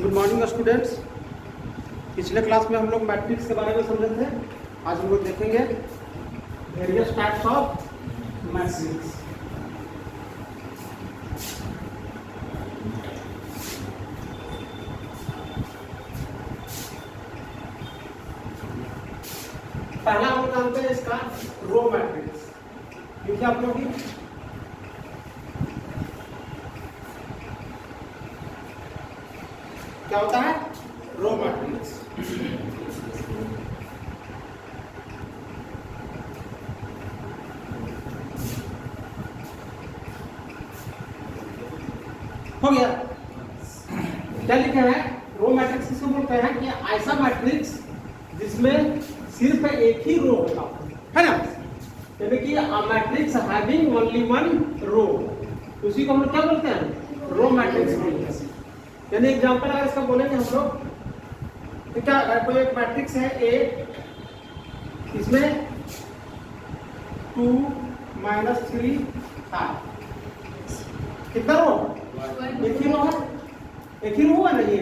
Good morning students. पिछले class में हम लोग मैट्रिक्स के बारे में समझे थे। आज हम लोग देखेंगे वेरियस टाइप्स ऑफ मैट्रिक्स। पहला हम जानते हैं इसका रो मैट्रिक्स। देखिए आप लोग क्या होता है रो मैट्रिक्स। हो गया। क्या लिखे हैं रो मैट्रिक्स किसको बोलते हैं कि ऐसा मैट्रिक्स जिसमें सिर्फ एक ही रो होता है ना, यानी कि matrix having only one row, उसी को हम लोग क्या बोलते हैं रो मैट्रिक्स बोलते हैं। यानी एग्जांपल अगर इसका बोलेंगे हम लोग तो क्या, कोई एक मैट्रिक्स है ए, इसमें 2 - 3 है, कितना रो? एक ही रो है, एक ही रो है ना ये,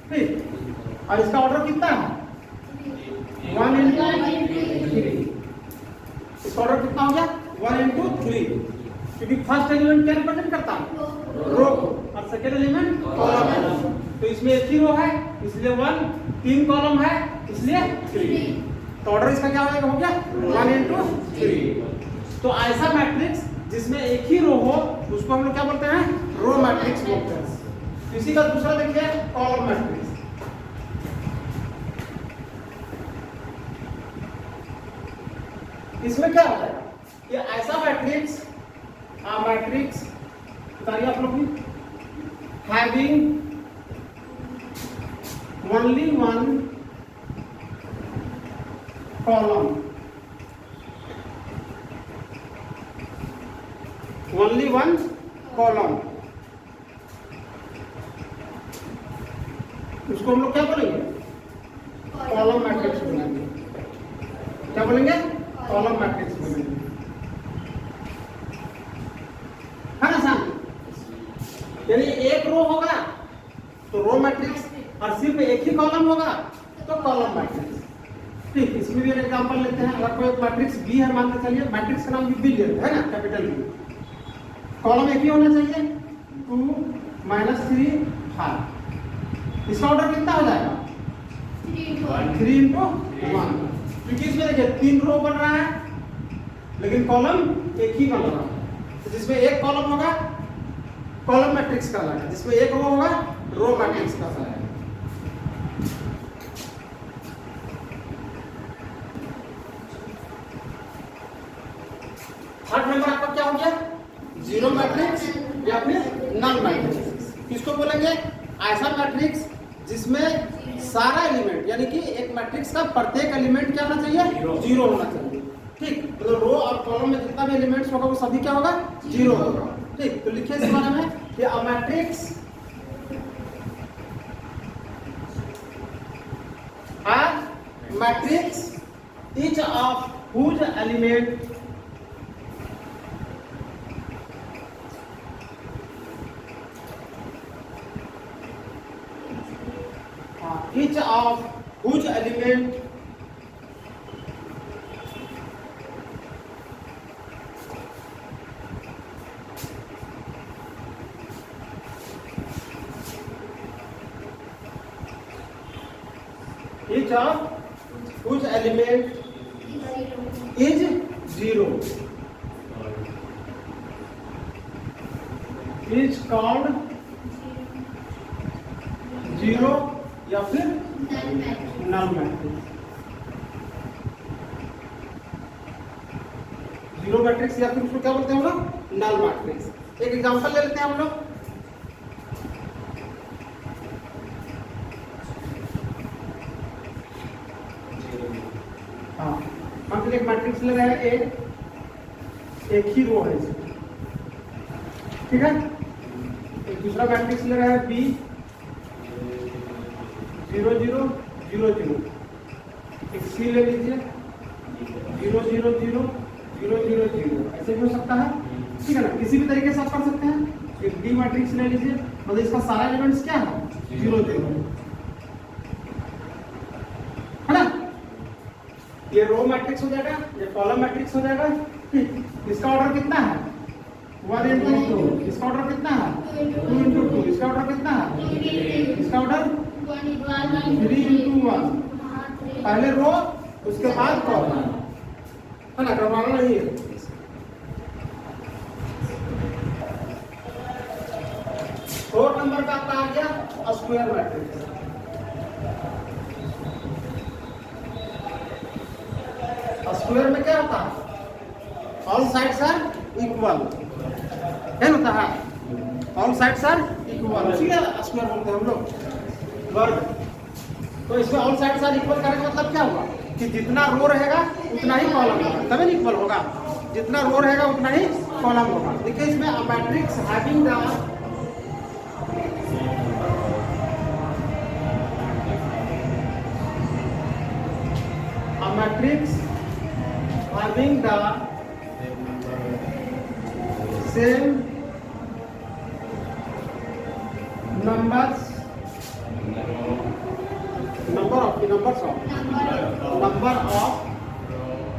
ठीक। और इसका ऑर्डर कितना है 1 × 3। इसका ऑर्डर कितना हो गया 1 × 3, क्योंकि फर्स्ट एलिमेंट क्या रिप्रेजेंट करता है रो और सेकेंड एलिमेंट कॉलम। तो इसमें एक ही रो है इसलिए 1, 3 कॉलम है इसलिए 3। तो ऑर्डर इसका क्या हो गया 1 × 3। तो ऐसा मैट्रिक्स जिसमें एक ही रो हो उसको हम लोग क्या बोलते हैं रो मैट्रिक्स बोलते हैं। इसी का दूसरा देखिए कॉलम मैट्रिक्स। इसमें क्या होता है कि ऐसा मैट्रिक्स बताइए आप लोग having only one column, only one column, उसको हम लोग क्या बोलेंगे कॉलम मैट्रिक्स बोलेंगे। क्या बोलेंगे कॉलम मैट्रिक्स बोलेंगे, है ना सर। यानी एक रो होगा तो रो मैट्रिक्स और सिर्फ एक ही कॉलम होगा तो कॉलम मैट्रिक्स। ठीक, इसमें भी एक एग्जांपल लेते हैं। अगर कोई मैट्रिक्स बी है, मान के चलिए मैट्रिक्स का नाम बी लेते हैं ना, कैपिटल बी, कॉलम एक ही होना चाहिए 2 - 3 5। इसका ऑर्डर कितना हो जाएगा 3 × 1, क्योंकि इसमें देखिए 3 रो बन रहा है लेकिन कॉलम एक ही बन रहा है। तो जिसमें एक कॉलम होगा कॉलम मैट्रिक्स कहलाएगा, जिसमें एक रो होगा रो मैट्रिक्स कहलाएगा। थर्ड नंबर आपका क्या हो गया जीरो मैट्रिक्स या फिर नल मैट्रिक्स। किसको बोलेंगे ऐसा मैट्रिक्स जिसमें सारा एलिमेंट, यानी कि एक मैट्रिक्स का प्रत्येक एलिमेंट क्या होना चाहिए जीरो होना चाहिए। ठीक, तो रो और कॉलम में जितना भी एलिमेंट्स होगा वो सभी क्या होगा जीरो होगा। ठीक, तो लिखिए इस बारे में कि a matrix each of whose element each of whose element each of whose element is 0 is called zero या फिर नल मैट्रिक्स। जीरो मैट्रिक्स या फिर उसको क्या बोलते हैं हम लोग नल मैट्रिक्स। एक एग्जांपल ले लेते हैं हम लोग। हाँ, हम एक मैट्रिक्स ले रहे हैं ए, एक ही रो है इसमें, ठीक है। एक दूसरा मैट्रिक्स ले रहे हैं बी 0 0 0 0, एक सी ले लीजिए 0 0 0 0 0 0, ऐसे भी हो सकता है, ठीक है ना। किसी भी तरीके से आप कर सकते हैं। एक डी मैट्रिक्स ले लीजिए, मतलब इसका सारा एलिमेंट्स क्या है 0 0 है ना। ये रो मैट्रिक्स हो जाएगा, ये कॉलम मैट्रिक्स हो जाएगा। इसका ऑर्डर कितना है 1 into 2, इसका ऑर्डर कितना है 2 into 2, इसका ऑर्डर कितना है, इसका ऑर्डर 3 into 1। पहले रो उसके बाद कॉलम, है ना, करवाना नहीं है। फोर्थ नंबर का आपका आ गया स्क्वायर मैट्रिक्स। स्क्वायर में क्या होता है, ऑल साइड्स आर इक्वल, क्या होता है, ऑल साइड्स आर इक्वल, ठीक है, स्क्वायर बोलते हैं हम लोग वर्ग। तो इसमें ऑल साइड्स आर इक्वल करने का मतलब क्या होगा कि जितना रो रहेगा उतना ही कॉलम होगा, तभी इक्वल होगा। जितना रो रहेगा उतना ही कॉलम होगा। देखिए इसमें a matrix having the same numbers number of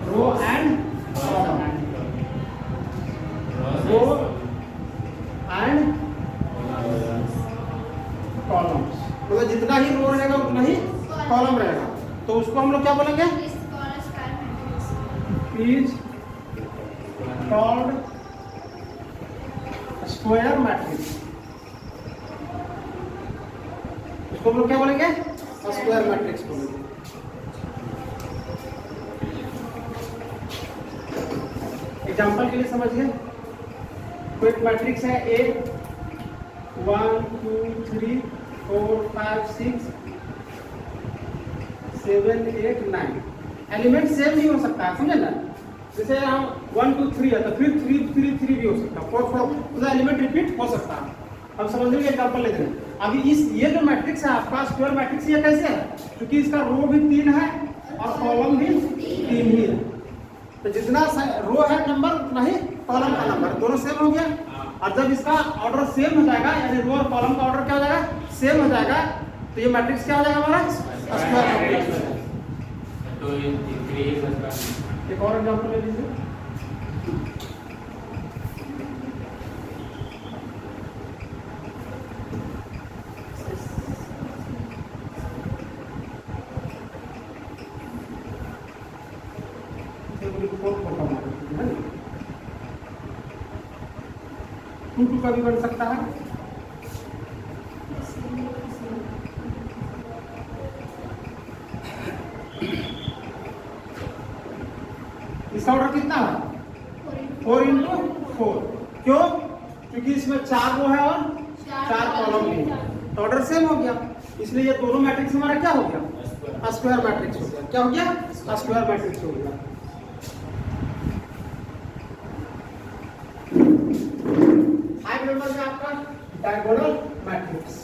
row and columns। मतलब जितना ही रो रहेगा उतना ही कॉलम रहेगा, तो उसको हम लोग क्या बोलेंगे, इज कॉल्ड स्क्वायर मैट्रिक्स। इसको हम लोग क्या बोलेंगे, स्क्वायर मैट्रिक्स बोलेंगे। एग्जांपल के लिए समझिए, कोई एक मैट्रिक्स है ए 1 2 3 4 5 6 7 8 9। एलिमेंट सेम नहीं हो सकता है, समझे ना। जैसे हम 1 2 3 है तो फिर 3 3 3 भी हो सकता है, 4 4, तो एलिमेंट रिपीट हो सकता है। अब समझ लीजिए एग्जांपल लेते हैं। अभी ये जो मैट्रिक्स है आपका स्क्वायर मैट्रिक्स, ये कैसे है, क्योंकि इसका रो भी 3 है और कॉलम भी 3 ही है। तो जितना रो है नंबर उतना ही कॉलम का नंबर, दोनों सेम हो गया। और जब इसका ऑर्डर सेम हो जाएगा, यानी रो और कॉलम का ऑर्डर क्या हो जाएगा, सेम हो जाएगा, तो ये मैट्रिक्स क्या हो जाएगा हमारा, स्क्वायर मैट्रिक्स। एक और एग्जांपल ले लीजिए। टू का भी बन सकता है। इसका ऑर्डर कितना है 4 into 4। क्यों, क्योंकि इसमें 4 रो है और 4 कॉलम भी है, तो ऑर्डर सेम हो गया। इसलिए ये दोनों मैट्रिक्स हमारा क्या हो गया, स्क्वायर मैट्रिक्स हो गया। क्या हो गया, स्क्वायर मैट्रिक्स हो गया। फाइव नंबर में आपका diagonal matrix.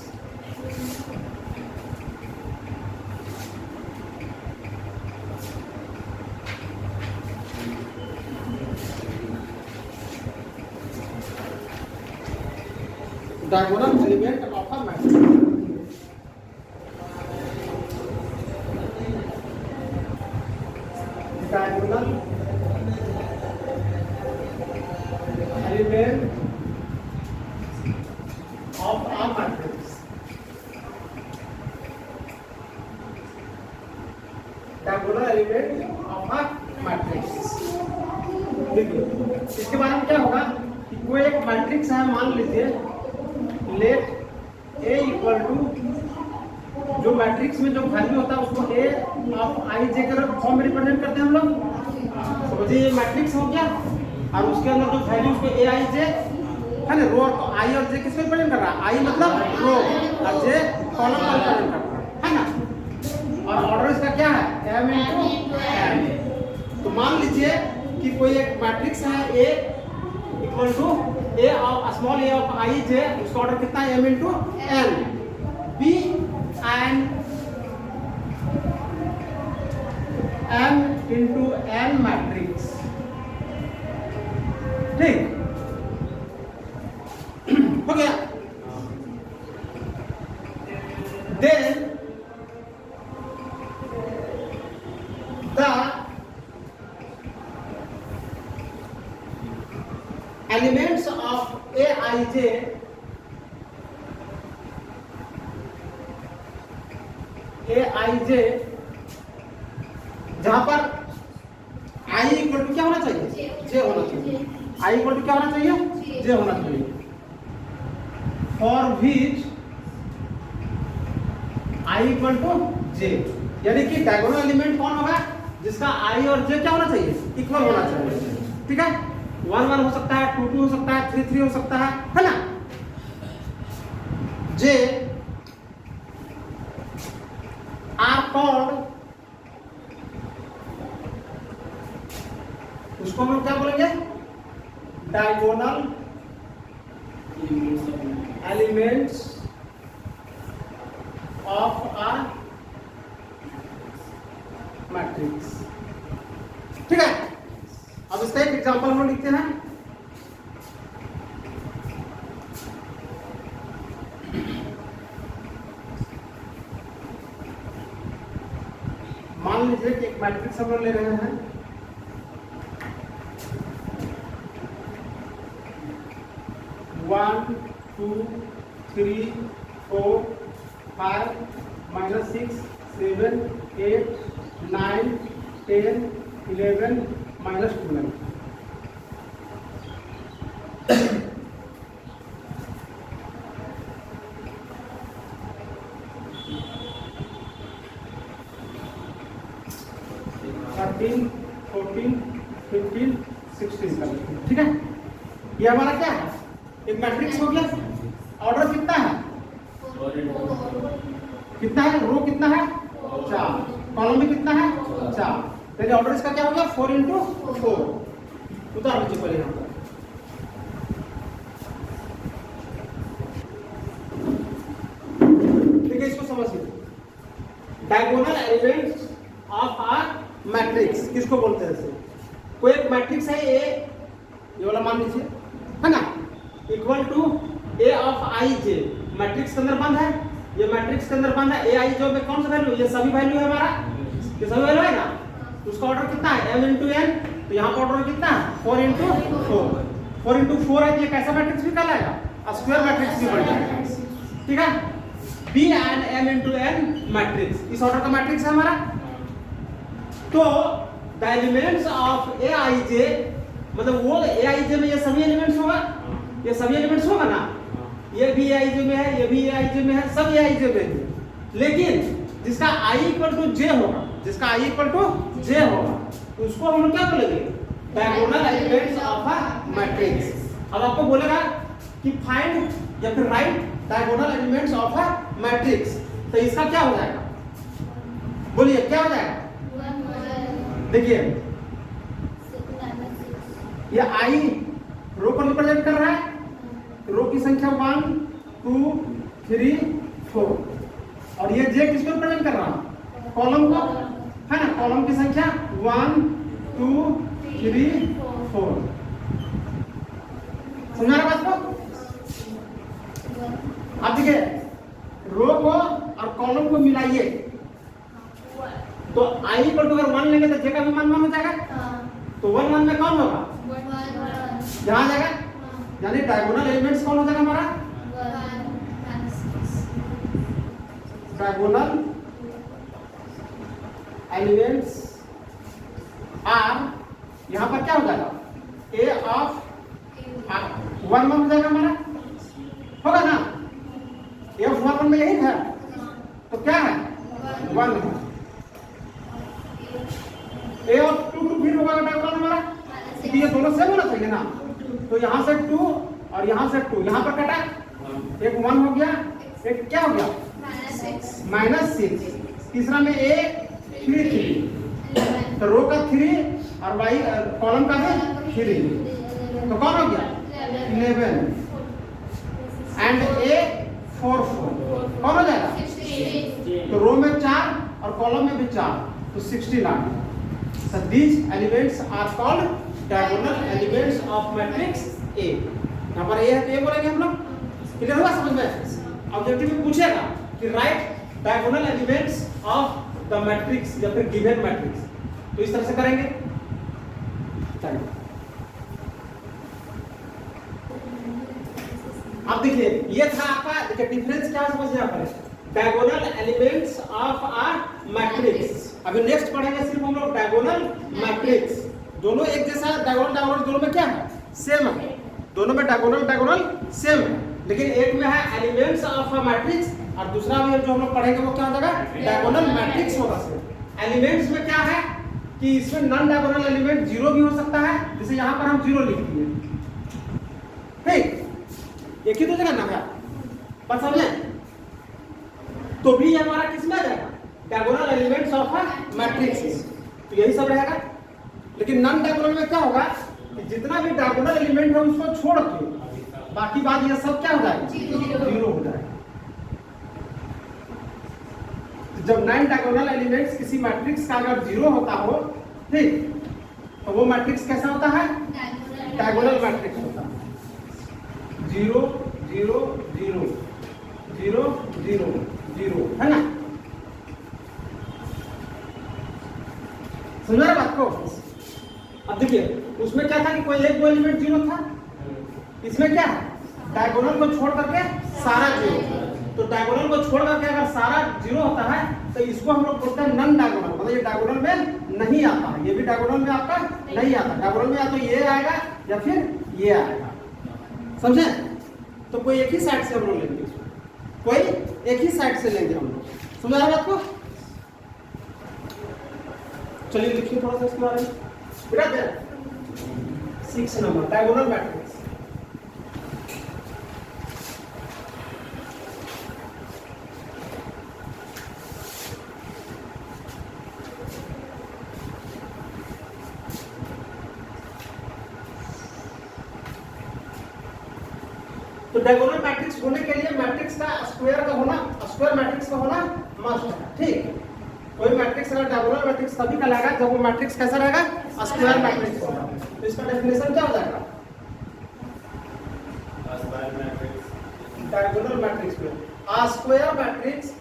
diagonal element of a matrix. Diagonal element of a matrix. Diagonal element of a matrix. देखिए इसके बाद में क्या होगा कि कोई एक मैट्रिक्स है, मान लीजिए लेट ए इक्वल टू, जो मैट्रिक्स में जो वैल्यू होता है उसको ए ऑफ आई जे के फॉर्म में रिप्रेजेंट करते हैं हम लोग। समझिए ये मैट्रिक्स हो गया और उसके अंदर जो वैल्यू उसको ए आई जे है ना, रो और आई और जे किसको रिप्रेजेंट कर रहा है, आई मतलब रो और जे कॉलम को रिप्रेजेंट कर रहा है ना। और ऑर्डर इसका क्या है, m into n। तो मान लीजिए कि कोई एक मैट्रिक्स है A equal to A of small a of I j, उसका ऑर्डर कितना है m into n। B and m into n matrix, ठीक हो गया। एलिमेंट्स ऑफ ए आई जे जहां पर आई इक्वल टू क्या होना चाहिए, जे होना चाहिए। आई इक्वल टू क्या होना चाहिए, जे होना चाहिए। For which i equal to j, यानी कि डायगोनल एलिमेंट कौन होगा, जिसका आई और जे क्या होना चाहिए, इक्वल होना चाहिए। ठीक है, 1 1 हो सकता है, 2 2 हो सकता है, 3 3 हो सकता है ना। जे आर कॉल्ड, उसको हम क्या बोलेंगे, diagonal elements of a matrix. ठीक है, अब इसका एक एग्जांपल हम लिखते हैं। मान लीजिए कि एक मैट्रिक्स हम लोग ले रहे हैं, वन 2 3 4 5 -6 7 8 9 10 11 -12। ठीक है, ये हमारा क्या है, एक मैट्रिक्स हो गया। ऑर्डर कितना है, कितना है, रो कितना है 4, कॉलम में कितना है 4, तो ऑर्डर इसका क्या हो गया 4 × 4। उतार लीजिए पहले यहाँ पर। ठीक है, इसको समझिए, diagonal elements of a matrix किसको बोलते हैं। कोई एक मैट्रिक्स है ए, ये वाला मान लीजिए, है ना, equal to A of I J, matrix के अंदर बंद है, ये मैट्रिक्स के अंदर बंद है। ए आई जो में कौन सा वैल्यू, ये सभी वैल्यू है हमारा, ये सभी वैल्यू है ना, तो उसका ऑर्डर कितना है m × n, तो यहाँ पर ऑर्डर कितना है 4 × 4। 4 × 4 है, ये कैसा मैट्रिक्स भी कहलाएगा, स्क्वायर मैट्रिक्स भी बन जाएगा। ठीक है, B and m × n matrix, इस ऑर्डर का मैट्रिक्स है हमारा। तो द एलिमेंट्स ऑफ ए आई जे, मतलब वो ए आई जे में ये सभी एलिमेंट्स होगा, ये सभी एलिमेंट्स होगा ना, ये भी ए आई जे में है, ये भी ए आई जे में है, सब ए आई जे में है। लेकिन जिसका i इक्वल टू जे होगा, जिसका i इक्वल टू जे होगा, उसको हम लोग क्या बोलेंगे, diagonal elements of a matrix. अब आपको बोलेगा कि फाइंड या फिर right diagonal elements of a matrix, तो इसका क्या हो जाएगा, बोलिए क्या हो जाएगा। देखिए ये आई रो को रिप्रेजेंट कर रहा है, रो की संख्या 1 2 3 4, और ये जे किसको रिप्रेजेंट कर रहा है, कॉलम को, है ना, कॉलम की संख्या 1 2 3 4। समझा रहा बात को। अब देखिए रो को और कॉलम को मिलाइए, तो i इक्वल टू अगर 1 लेंगे तो j का भी मान 1 हो जाएगा, तो 1 1 में कौन होगा, यहाँ आ जाएगा, यानी डायगोनल एलिमेंट्स कौन हो जाएगा हमारा, डायगोनल एलिमेंट्स आर, यहाँ पर क्या हो जाएगा, a ऑफ 1 1 हो जाएगा हमारा, होगा ना, a ऑफ 1 1 में यही है, तो क्या है 1 है। ए और 2 2 फिर होगा डायगोनल हमारा, क्योंकि ये दोनों सेम होना चाहिए ना, तो यहाँ से 2 और यहाँ से 2, यहाँ पर कटा, एक 1 हो गया, एक क्या हो गया -6, तीसरा में ए 3 3, तो रो का 3 और वाई कॉलम का भी 3, तो कौन हो गया 11, एंड ए 4 4, कौन हो जाएगा, तो रो में 4 और कॉलम में भी 4, तो 16 आ गया। So these elements are called diagonal elements of matrix A। यहाँ पर A है तो ये बोलेंगे हम लोग, क्लियर हुआ समझ में। ऑब्जेक्टिव में पूछेगा कि right diagonal elements of the matrix या फिर गिवन मैट्रिक्स, तो इस तरह से करेंगे। चलिए अब देखिए ये था आपका, देखिए डिफरेंस क्या समझ यहाँ पर, diagonal elements of a matrix. अभी नेक्स्ट पढ़ेंगे सिर्फ हम लोग डायगोनल मैट्रिक्स। दोनों एक जैसा डायगोनल डायगोनल दोनों में क्या है, सेम है, दोनों में डायगोनल डायगोनल सेम है, लेकिन एक में है एलिमेंट्स ऑफ अ मैट्रिक्स और दूसरा में जो हम लोग पढ़ेंगे वो क्या हो जाएगा, डायगोनल मैट्रिक्स होगा। सिर्फ एलिमेंट्स में क्या है कि इसमें नॉन डायगोनल एलिमेंट जीरो भी हो सकता है, जैसे यहाँ पर हम जीरो लिख दिए, ठीक, एक ही तो जगह ना है, बस समझे, तो भी हमारा किस में आ जाएगा, diagonal elements of a matrix, तो यही सब रहेगा। लेकिन नॉन डायगोनल में क्या होगा कि जितना भी डायगोनल एलिमेंट है उसको छोड़ के बाकी बात ये सब क्या हो जाएगा, जीरो हो जाएगा। तो जब नॉन डायगोनल एलिमेंट्स किसी मैट्रिक्स का अगर जीरो होता हो, ठीक, तो वो मैट्रिक्स कैसा होता है, डायगोनल मैट्रिक्स होता है। Zero zero zero zero zero zero, है ना, समझ रहे बात को। अब देखिए उसमें क्या था कि कोई एक दो एलिमेंट जीरो था, इसमें क्या है, डायगोनल को छोड़ करके सारा जीरो, तो डायगोनल को छोड़ करके अगर सारा जीरो होता है तो इसको हम लोग बोलते हैं नॉन डायगोनल, मतलब ये डायगोनल में नहीं आता है, ये भी डायगोनल में आपका नहीं आता, डायगोनल में या तो ये आएगा या फिर ये आएगा, समझे। तो कोई एक ही साइड से हम लोग लेंगे, कोई एक ही साइड से लेंगे हम लोग, समझ आया बात को। चलिए लिखिए थोड़ा सा इसके बारे में बेटा, 6 नंबर डायगोनल मैट्रिक्स। तो डायगोनल मैट्रिक्स होने के लिए मैट्रिक्स का स्क्वायर का होना, स्क्वायर मैट्रिक्स का होना मस्ट है, ठीक। कोई मैट्रिक्स अगर डायगोनल मैट्रिक्स तभी कहलाएगा जब वो मैट्रिक्स कैसा रहेगा, स्क्वायर मैट्रिक्स होगा। तो इसका डेफिनेशन क्या हो जाएगा, डायगोनल मैट्रिक्स में a square matrix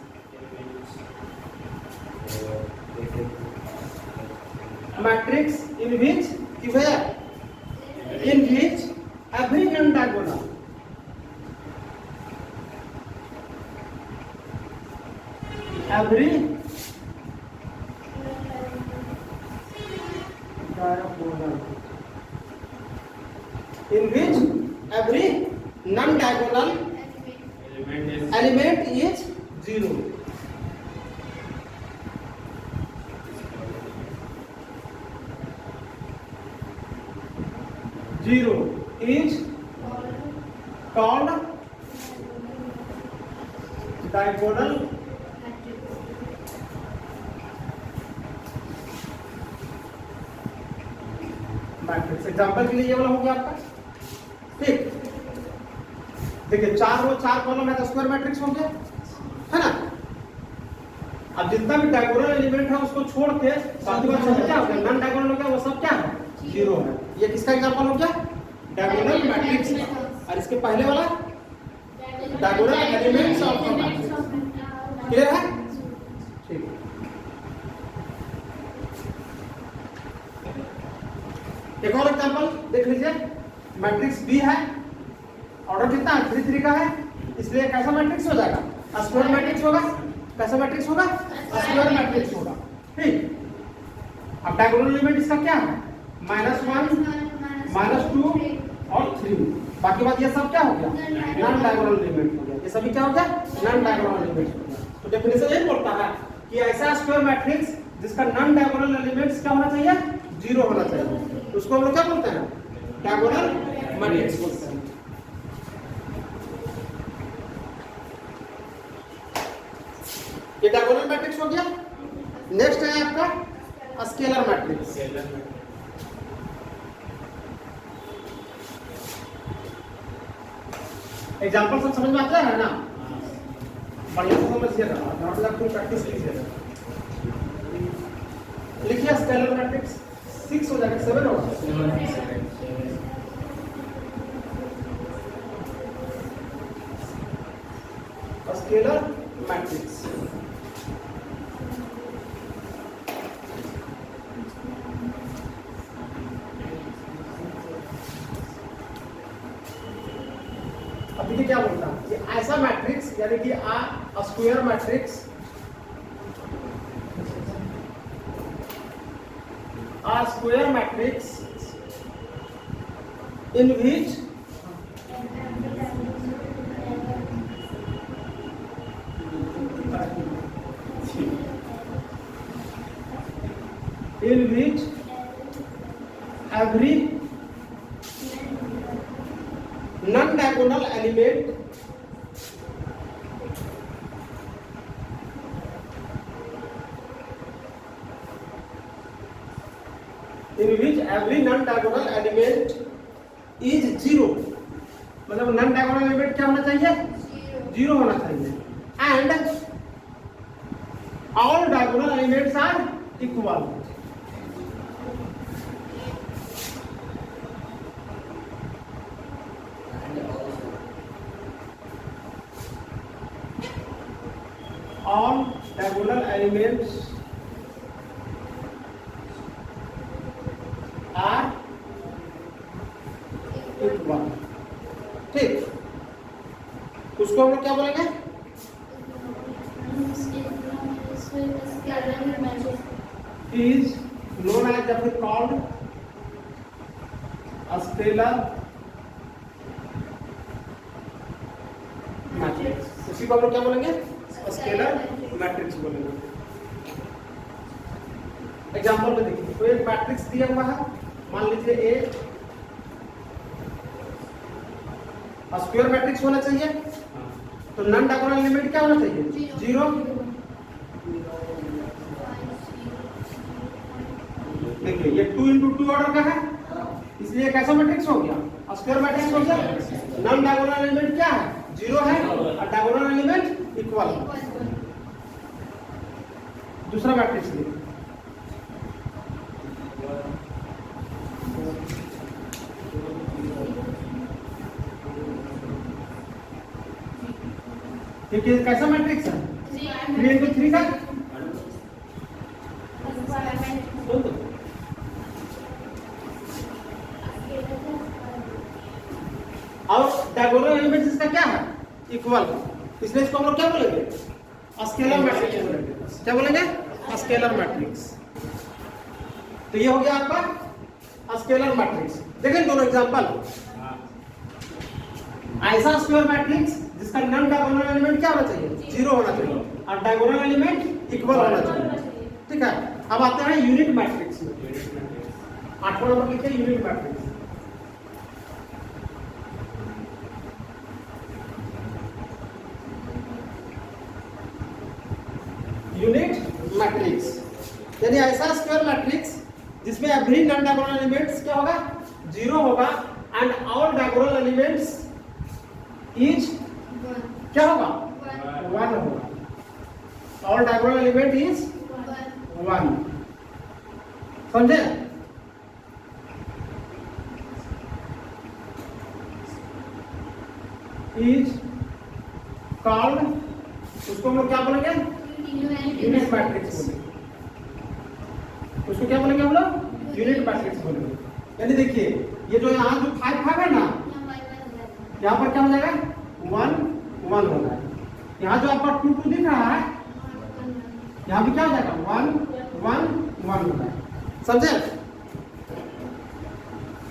matrix in which where in which every non-diagonal every diagonal in which every non-diagonal element is zero. Zero is called diagonal matrix. Example के लिए ये वाला हो गया आपका, ठीक। देखिए 4 रो 4 कॉलम है तो स्क्वायर मैट्रिक्स हो गया, है ना। अब जितना भी डायगोनल एलिमेंट है उसको छोड़ के बाकी बात सब क्या हो गया, नॉन डायगोनल हो गया, वो सब क्या है, जीरो है। ये किसका एग्जांपल हो गया, डायगोनल मैट्रिक्स का। और इसके पहले वाला diagonal elements of matrix. Clear है, ठीक। एक और एग्जांपल देख लीजिए, मैट्रिक्स बी है, ऑर्डर कितना है, 3 3 का है, इसलिए कैसा मैट्रिक्स हो जाएगा, स्क्वायर मैट्रिक्स होगा। कैसा मैट्रिक्स होगा, स्क्वायर मैट्रिक्स होगा, ठीक। अब डायगोनल एलिमेंट इसका क्या है, -1 -2 और 3। बाकी बात ये सब क्या हो गया, नॉन डायगोनल एलिमेंट हो गया। ये सभी क्या हो गया, नॉन डायगोनल एलिमेंट हो गया। तो डेफिनेशन ये बोलता है कि ऐसा स्क्वायर मैट्रिक्स जिसका नॉन डायगोनल एलिमेंट्स क्या होना चाहिए, जीरो होना चाहिए, उसको हम लोग क्या बोलते हैं, डायगोनल मैट्रिक्स बोलते हैं। ये डायगोनल मैट्रिक्स हो गया। नेक्स्ट है आपका स्केलर मैट्रिक्स। एग्जांपल सब समझ में आता है ना, बढ़िया से समझिएगा, नोट लग प्रैक्टिस कीजिएगा। लिखिए स्केलर मैट्रिक्स, 6 हो जाएगा, 7 होगा, स्केलर मैट्रिक्स। अब देखिए क्या बोलता है, ये ऐसा मैट्रिक्स यानी कि a square matrix, a square matrix in which every non-diagonal element is zero, मतलब नॉन डायगोनल एलिमेंट क्या होना चाहिए, जीरो होना चाहिए, and all diagonal elements are equal. All diagonal elements are equal. ठीक, उसको हम लोग क्या बोलेंगे, is known as the called a scalar matrix। उसी को हम लोग क्या बोलेंगे, स्केलर मैट्रिक्स बोलेंगे। एग्जांपल में देखिए, तो एक मैट्रिक्स दिया हुआ है, मान लीजिए ए, स्क्वायर मैट्रिक्स होना चाहिए, तो नॉन डायगोनल एलिमेंट क्या होना चाहिए, जीरो। देखिए ये 2 into 2 ऑर्डर का है, इसलिए कैसा मैट्रिक्स हो गया, स्क्वायर मैट्रिक्स हो गया। नॉन डायगोनल एलिमेंट क्या है, जीरो है, और डायगोनल एलिमेंट इक्वल है। दूसरा मैट्रिक्स देखिए, देखिए कैसा मैट्रिक्स है, 3 into 3 का, और डायगोनल एलिमेंट इसका क्या है, इक्वल, इसलिए इसको हम लोग क्या बोलेंगे, स्केलर मैट्रिक्स बोलेंगे। क्या बोलेंगे, स्केलर मैट्रिक्स। तो ये हो गया आपका स्केलर मैट्रिक्स। देखिए दोनों एग्जांपल, ऐसा स्क्वायर मैट्रिक्स जिसका नॉन डायगोनल एलिमेंट क्या होना चाहिए, जीरो होना चाहिए, और डायगोनल एलिमेंट इक्वल होना चाहिए। ठीक है, अब आते हैं यूनिट मैट्रिक्स में। 8वां नंबर लिखिए, यूनिट मैट्रिक्स। यूनिट मैट्रिक्स यानी ऐसा स्क्वायर मैट्रिक्स जिसमें एवरी नॉन डायगोनल एलिमेंट्स क्या होगा, जीरो होगा, and all diagonal elements is क्या होगा, 1 होगा। ऑल डायगोनल एलिमेंट इज 1, समझे। इज कॉल्ड, उसको हम लोग क्या बोलेंगे, यूनिट मैट्रिक्स बोलेंगे। उसको क्या बोलेंगे हम लोग, यूनिट मैट्रिक्स बोलेंगे। यानी देखिए ये जो यहाँ जो 5 है ना, यहाँ पर क्या हो जाएगा, 1 1 होगा। यहाँ जो आपका 2 2 दिख रहा है, यहाँ भी क्या हो जाएगा, 1 1 1 होगा, समझे।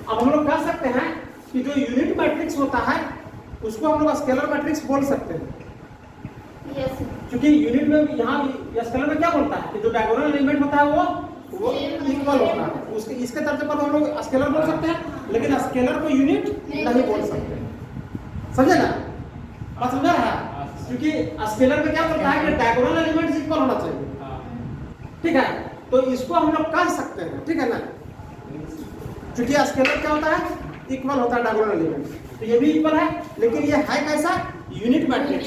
अब हम लोग कह सकते हैं कि जो यूनिट मैट्रिक्स होता है उसको हम लोग स्केलर मैट्रिक्स बोल सकते हैं। क्योंकि यूनिट में यहाँ स्केलर में क्या बोलता है कि जो डायगोनल एलिमेंट होता है वो इक्वल होता है, उसके इसके दर्जे पर हम लोग स्केलर बोल सकते हैं, लेकिन स्केलर को यूनिट नहीं बोल सकते। समझे ना, बात समझ रहा है। क्योंकि स्केलर में क्या बोलता है कि डायगोनल एलिमेंट्स इक्वल होना चाहिए। ठीक है, तो इसको हम लोग कह सकते हैं, ठीक है ना। क्योंकि स्केलर क्या होता है, इक्वल होता है डायगोनल एलिमेंट, तो ये भी इक्वल है, लेकिन ये है कैसा, यूनिट मैट्रिक्स।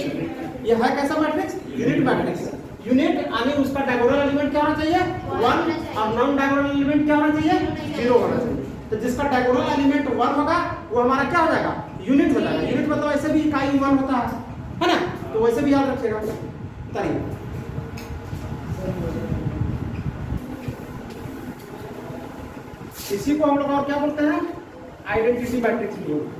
ये है कैसा मैट्रिक्स, यूनिट मैट्रिक्स। यूनिट यानी उसका डायगोनल एलिमेंट क्या होना चाहिए, 1, और नॉन डायगोनल एलिमेंट क्या होना चाहिए, 0 होना चाहिए। तो जिसका डायगोनल एलिमेंट 1 होगा वो हमारा क्या हो जाएगा, यूनिट हो जाएगा। यूनिट मतलब ऐसे भी इकाई 1 होता है ना, तो वैसे भी याद रखिएगा। बताइए इसी को हम लोग और क्या बोलते हैं, आइडेंटिटी मैट्रिक्स भी बोलते हैं।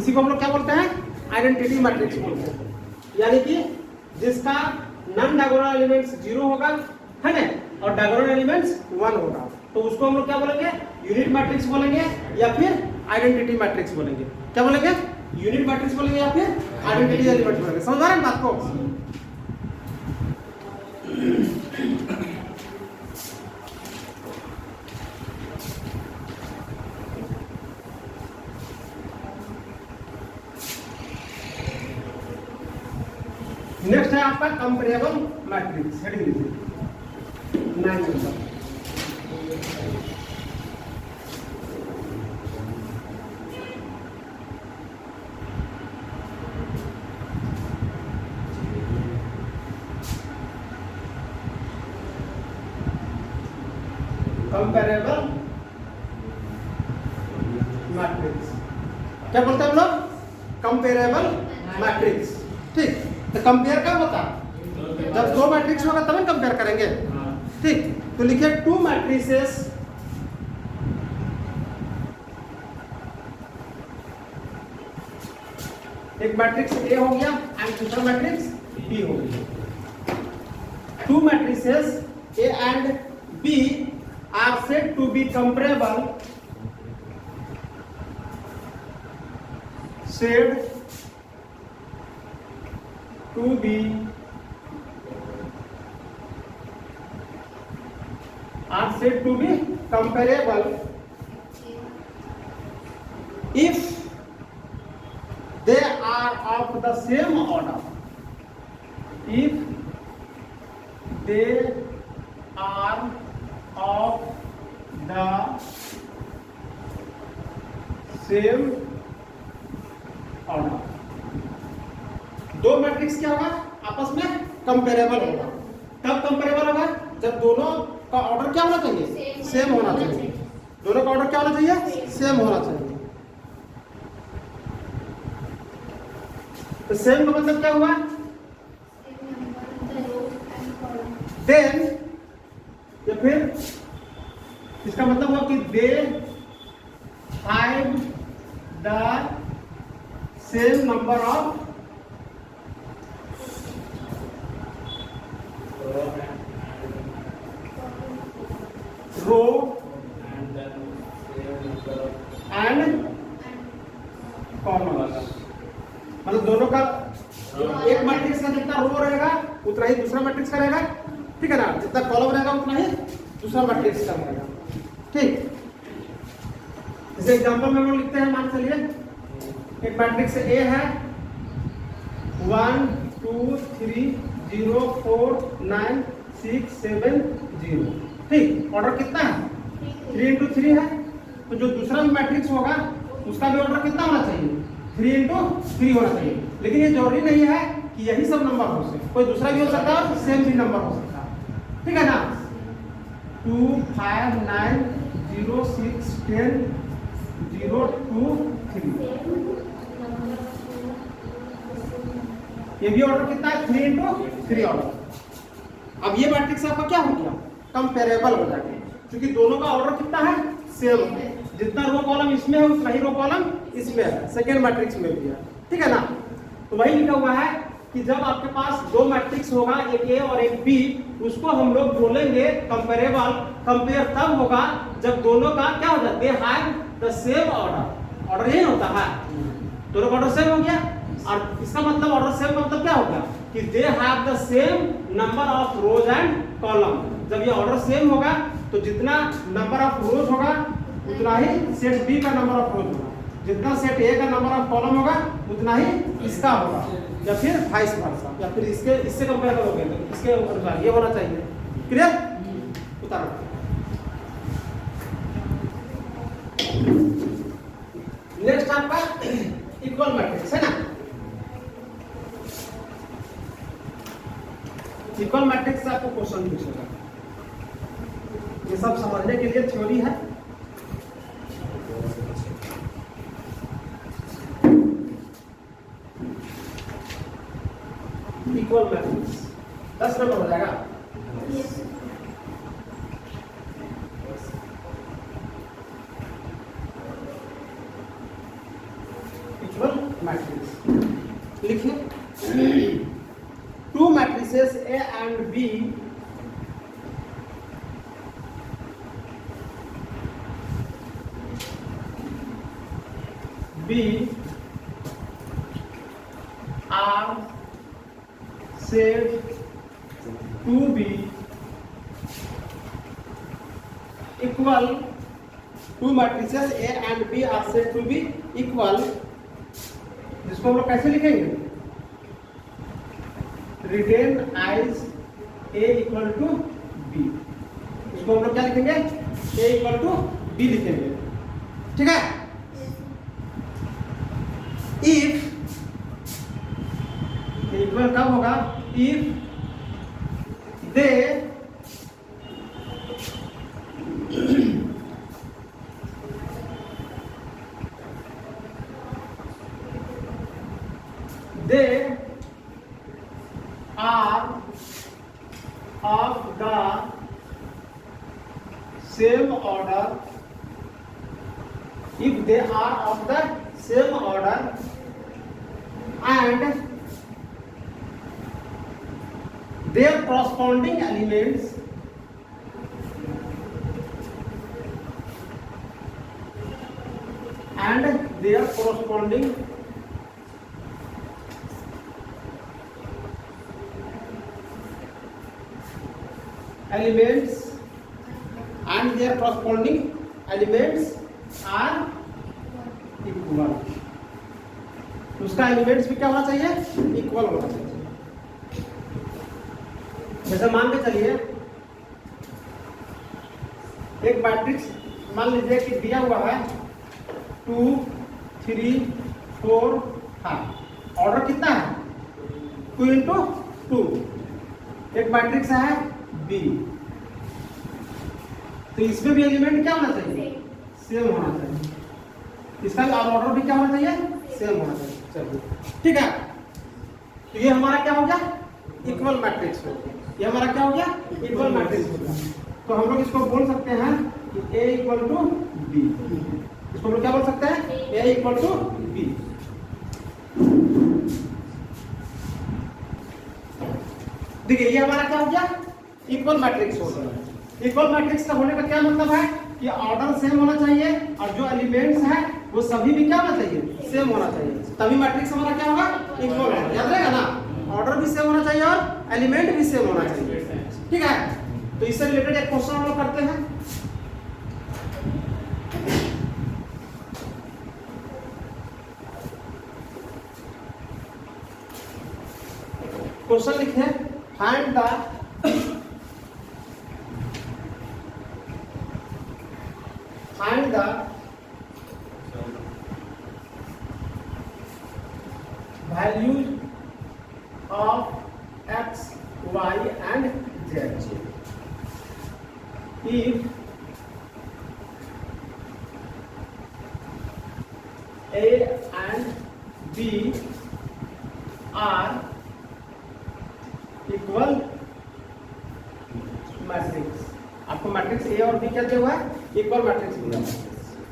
इसी को हम लोग क्या बोलते हैं, आइडेंटिटी मैट्रिक्स बोलते हैं। यानी कि जिसका नॉन डायगोनल एलिमेंट्स 0 होगा, है ना, और डायगोनल एलिमेंट्स 1 होगा, तो उसको हम लोग क्या बोलेंगे, यूनिट मैट्रिक्स बोलेंगे या फिर आइडेंटिटी मैट्रिक्स बोलेंगे। क्या बोलेंगे, यूनिट मैट्रिक्स बोलेंगे या फिर आइडेंटिटी एलिमेंट्स बोलेंगे। समझ आ रहे हैं बात को? नेक्स्ट है आपका कंपेरेबल मैट्रिक्स, हेडिंग लीजिए 9 नंबर। कंपेरेबल मैट्रिक्स क्या बोलते हैं हम लोग, कंपेरेबल मैट्रिक्स। ठीक, तो कंपेयर कब होता है, जब दो मैट्रिक्स होगा तब कंपेयर करेंगे। ठीक, तो लिखिए टू मैट्रिसेस एक मैट्रिक्स ए हो गया एंड दूसरा मैट्रिक्स बी हो गया। Two matrices A and B are said to be comparable, said to be are said to be comparable if they are of the same order. If they are of the same order. दो matrix क्या होगा, आपस में comparable होगा। कब comparable होगा, जब दोनों का ऑर्डर क्या होना चाहिए, सेम होना चाहिए। दोनों का ऑर्डर क्या होना चाहिए, सेम होना चाहिए। तो सेम का मतलब क्या हुआ, देन या फिर इसका मतलब हुआ कि they have the same number of row and column. मतलब दोनों का एक मैट्रिक्स का जितना रो रहेगा उतना ही दूसरा मैट्रिक्स का रहेगा, ठीक है ना, जितना कॉलम रहेगा उतना ही दूसरा मैट्रिक्स का रहेगा। ठीक, जैसे एग्जांपल में हम लोग लिखते हैं, मान चलिए एक मैट्रिक्स ए है 1 2 3 0 4 9 6 7 0। ठीक, ऑर्डर कितना है, 3 इंटू 3 है। तो जो दूसरा भी मैट्रिक्स होगा उसका भी ऑर्डर कितना होना चाहिए, 3 इंटू 3 होना चाहिए। लेकिन ये जरूरी नहीं है कि यही सब नंबर हो सकते, कोई दूसरा भी हो सकता है, सेम भी नंबर हो सकता है, ठीक है ना। 2 5 9 0 6 10 0 2 3, ये भी ऑर्डर कितना है, 3 इंटू 3 ऑर्डर। अब ये मैट्रिक्स आपका क्या हो गया, कंपेरेबल हो जाएगा, क्योंकि दोनों का ऑर्डर कितना है, सेम है। जितना रो कॉलम इसमें है उतना ही रो कॉलम इसमें है, सेकेंड मैट्रिक्स में भी है, ठीक है ना। तो वही लिखा हुआ है कि जब आपके पास दो मैट्रिक्स होगा, एक ए और एक बी, उसको हम लोग बोलेंगे कंपेरेबल। कंपेयर तब होगा जब दोनों का क्या हो जाता है, दे have the same order. Order यही होता है, दोनों का ऑर्डर सेम हो गया। और इसका मतलब ऑर्डर सेम का मतलब क्या हो गया कि they have the same number of rose and column. जब ये ऑर्डर सेम होगा तो जितना नंबर ऑफ रोज होगा उतना ही सेट बी का नंबर ऑफ रोज होगा, जितना सेट ए का नंबर ऑफ कॉलम होगा उतना ही इसका होगा, या फिर वाइस वर्सा, या फिर इससे कंपेयर करोगे तो इसके अनुसार ये होना चाहिए। क्लियर, उतारो। नेक्स्ट आपका इक्वल मैट्रिक्स है ना। इक्वल मैट्रिक्स से आपको क्वेश्चन पूछेगा, ये सब समझने के लिए थ्योरी है। इक्वल मैट्रिक्स 10 नंबर हो जाएगा। इक्वल मैट्रिक्स लिखिए। Two matrices A and B are said to be equal. Two matrices A and B are said to be equal. जिसको हम लोग कैसे लिखेंगे? Written as A equal to B. इसको हम लोग क्या लिखेंगे? A equal to B लिखेंगे, ठीक है? If इक्वल कब होगा? If they are of the same order. If they are of the same order and their corresponding elements are equal. उसका एलिमेंट्स भी क्या होना चाहिए? इक्वल होना चाहिए। जैसे मान के चलिए एक मैट्रिक्स मान लीजिए कि दिया हुआ है 2 3 4 5। ऑर्डर कितना है? 2 into 2। एक मैट्रिक्स है बी, तो इसमें भी एलिमेंट क्या होना चाहिए? सेम होना चाहिए। इसका ऑर्डर भी क्या होना चाहिए? सेम होना चाहिए। चलिए ठीक है, तो ये हमारा क्या हो गया? इक्वल मैट्रिक्स हो गया। ये हमारा क्या हो गया? इक्वल मैट्रिक्स हो गया। तो हम लोग इसको बोल सकते हैं कि A इक्वल टू बी। इसको हम लोग क्या बोल सकते हैं? A equal to B. देखिए ये हमारा क्या हो गया? इक्वल मैट्रिक्स हो गया। इक्वल मैट्रिक्स का होने का क्या मतलब है कि ऑर्डर सेम होना चाहिए और जो एलिमेंट्स है वो सभी भी क्या होना चाहिए? सेम होना चाहिए, तभी मैट्रिक्स हमारा क्या होगा? इक्वल होगा। याद रहेगा ना, ऑर्डर भी सेम होना चाहिए और एलिमेंट भी सेम होना चाहिए, ठीक है? तो इससे रिलेटेड एक क्वेश्चन हम लोग करते हैं। क्वेश्चन लिखे, find the values of x, y and z if A and B are equal matrix. आपको मैट्रिक्स A और B क्या दिया हुआ है? इक्वल मैट्रिक्स दिया हुआ है।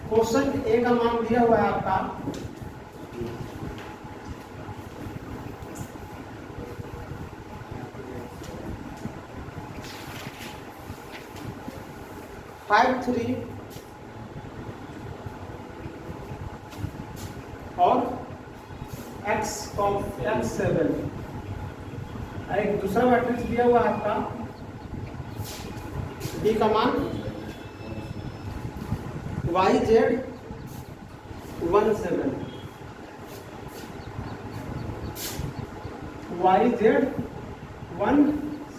क्वेश्चन A का मान दिया हुआ है आपका 5 3 और x 7। एक दूसरा मैट्रिक्स दिया हुआ है आपका B का मान YZ 1 7 YZ 1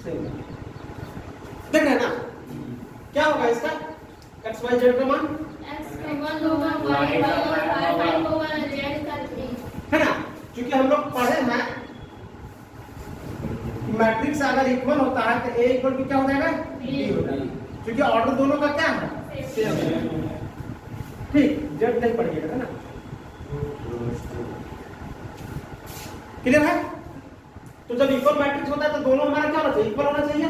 7। देख रहे हैं ना क्या होगा इसका? x y z का मान x का 1 होगा, y का 5 होगा, z का 3 है ना। क्योंकि हम लोग पढ़े हैं कि मैट्रिक्स अगर इक्वल होता है तो A इक्वल टू क्या हो जाएगा? B हो जाएगा, क्योंकि ऑर्डर दोनों का क्या है? सेम है। ठीक, z नहीं पढ़िएगा ना, क्लियर है? तो जब इक्वल मैट्रिक्स होता है तो दोनों हमारा क्या होना चाहिए? इक्वल होना चाहिए।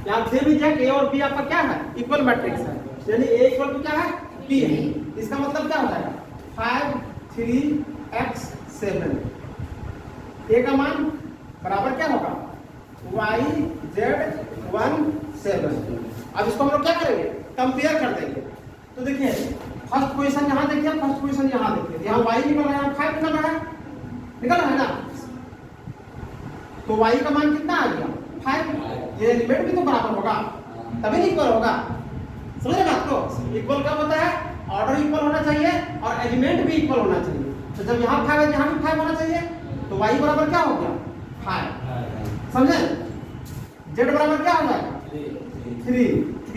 यहाँ से भी जाके A और B आपका क्या है? इक्वल मैट्रिक्स है, यानी A इक्वल टू क्या है? B है। इसका मतलब क्या हो जाएगा? 5 3 x 7। ए का मान बराबर क्या होगा YZ17। अब इसको हम लोग क्या करेंगे, कंपेयर कर देंगे। तो देखिए फर्स्ट पोजीशन यहाँ देखिए, फर्स्ट पोजीशन यहाँ देखिए, यहाँ y निकल रहा है, यहाँ 5 निकल रहा है, निकल रहा है ना। तो y का मान कितना आ गया 5। ये एलिमेंट भी तो बराबर होगा तभी इक्वल होगा, समझ रहे बात को। इक्वल कब होता है, ऑर्डर इक्वल होना चाहिए और एलिमेंट भी इक्वल होना चाहिए। तो जब यहाँ 5 है यहाँ भी 5 होना चाहिए, तो y बराबर क्या हो गया 5, समझे। z बराबर क्या हो जाएगा 3, क्योंकि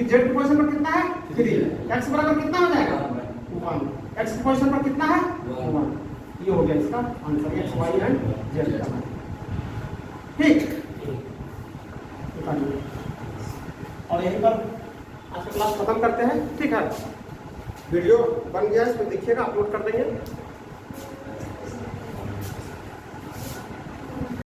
z की पोजीशन पर कितना है 3। x बराबर कितना हो जाएगा 1, x की पोजीशन पर कितना है 1। ये हो गया इसका answer, x y and z का मान। ठीक, और यहीं पर आज का क्लास खत्म करते हैं। ठीक है, वीडियो बन गया, इसमें देखिएगा, अपलोड कर देंगे।